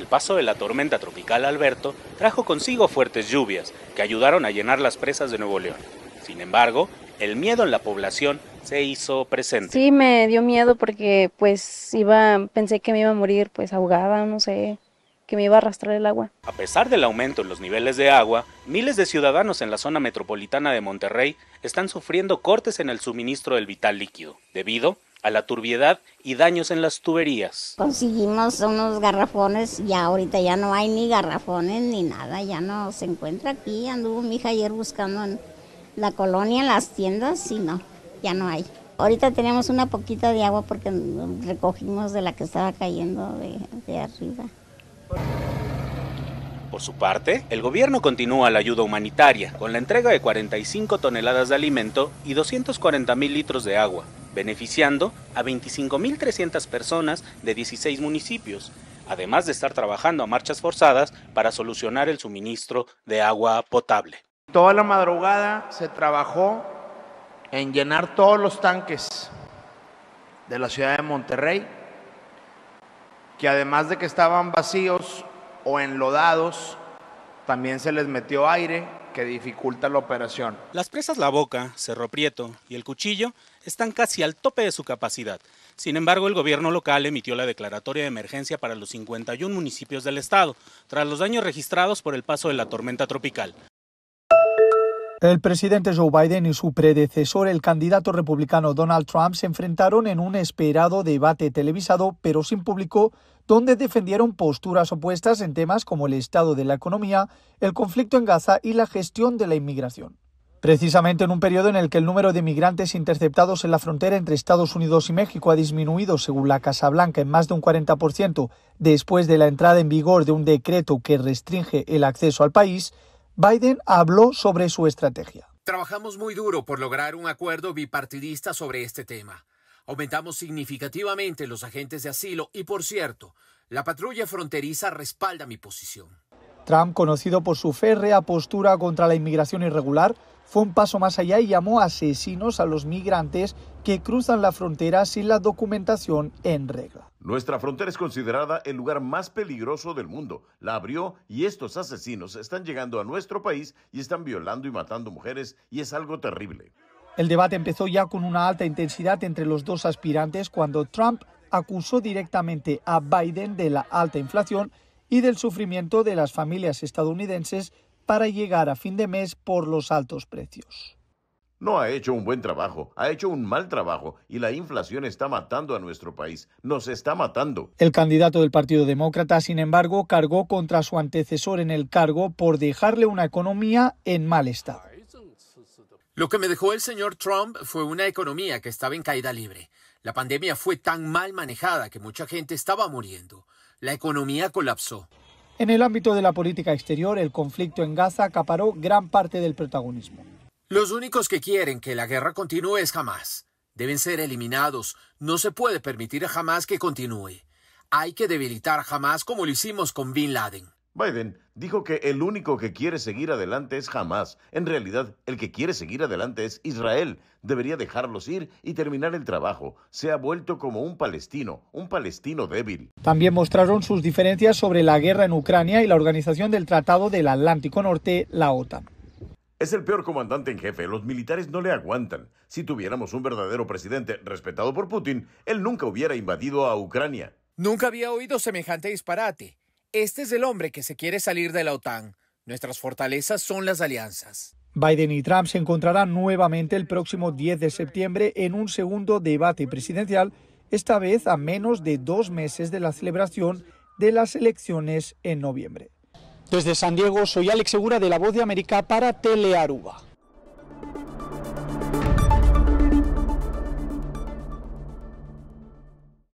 El paso de la tormenta tropical Alberto trajo consigo fuertes lluvias que ayudaron a llenar las presas de Nuevo León. Sin embargo, el miedo en la población se hizo presente. Sí, me dio miedo porque pensé que me iba a morir ahogada, no sé, que me iba a arrastrar el agua. A pesar del aumento en los niveles de agua, miles de ciudadanos en la zona metropolitana de Monterrey están sufriendo cortes en el suministro del vital líquido, debido a la turbiedad y daños en las tuberías. Conseguimos unos garrafones, ya ahorita ya no hay ni garrafones ni nada, ya no se encuentra aquí. Anduvo mi hija ayer buscando en la colonia, en las tiendas, y no, ya no hay. Ahorita tenemos una poquita de agua porque recogimos de la que estaba cayendo de arriba. Por su parte, el gobierno continúa la ayuda humanitaria con la entrega de 45 toneladas de alimento y 240,000 litros de agua, beneficiando a 25,300 personas de 16 municipios, además de estar trabajando a marchas forzadas para solucionar el suministro de agua potable. Toda la madrugada se trabajó en llenar todos los tanques de la ciudad de Monterrey, que además de que estaban vacíos o enlodados, también se les metió aire que dificulta la operación. Las presas La Boca, Cerro Prieto y El Cuchillo están casi al tope de su capacidad. Sin embargo, el gobierno local emitió la declaratoria de emergencia para los 51 municipios del estado, tras los daños registrados por el paso de la tormenta tropical. El presidente Joe Biden y su predecesor, el candidato republicano Donald Trump, se enfrentaron en un esperado debate televisado, pero sin público, donde defendieron posturas opuestas en temas como el estado de la economía, el conflicto en Gaza y la gestión de la inmigración. Precisamente en un periodo en el que el número de migrantes interceptados en la frontera entre Estados Unidos y México ha disminuido, según la Casa Blanca, en más de un 40% después de la entrada en vigor de un decreto que restringe el acceso al país, Biden habló sobre su estrategia. Trabajamos muy duro por lograr un acuerdo bipartidista sobre este tema. Aumentamos significativamente los agentes de asilo y, por cierto, la patrulla fronteriza respalda mi posición. Trump, conocido por su férrea postura contra la inmigración irregular, fue un paso más allá y llamó asesinos a los migrantes que cruzan la frontera sin la documentación en regla. Nuestra frontera es considerada el lugar más peligroso del mundo. La abrió y estos asesinos están llegando a nuestro país y están violando y matando mujeres y es algo terrible. El debate empezó ya con una alta intensidad entre los dos aspirantes cuando Trump acusó directamente a Biden de la alta inflación y del sufrimiento de las familias estadounidenses para llegar a fin de mes por los altos precios. No ha hecho un buen trabajo, ha hecho un mal trabajo y la inflación está matando a nuestro país, nos está matando. El candidato del Partido Demócrata, sin embargo, cargó contra su antecesor en el cargo por dejarle una economía en mal estado. Lo que me dejó el señor Trump fue una economía que estaba en caída libre. La pandemia fue tan mal manejada que mucha gente estaba muriendo. La economía colapsó. En el ámbito de la política exterior, el conflicto en Gaza acaparó gran parte del protagonismo. Los únicos que quieren que la guerra continúe es Hamás. Deben ser eliminados. No se puede permitir a Hamás que continúe. Hay que debilitar a Hamás como lo hicimos con Bin Laden. Biden dijo que el único que quiere seguir adelante es Hamás. En realidad, el que quiere seguir adelante es Israel. Debería dejarlos ir y terminar el trabajo. Se ha vuelto como un palestino débil. También mostraron sus diferencias sobre la guerra en Ucrania y la organización del Tratado del Atlántico Norte, la OTAN. Es el peor comandante en jefe. Los militares no le aguantan. Si tuviéramos un verdadero presidente respetado por Putin, él nunca hubiera invadido a Ucrania. Nunca había oído semejante disparate. Este es el hombre que se quiere salir de la OTAN. Nuestras fortalezas son las alianzas. Biden y Trump se encontrarán nuevamente el próximo 10 de septiembre en un segundo debate presidencial, esta vez a menos de 2 meses de la celebración de las elecciones en noviembre. Desde San Diego, soy Alex Segura de La Voz de América para Telearuba.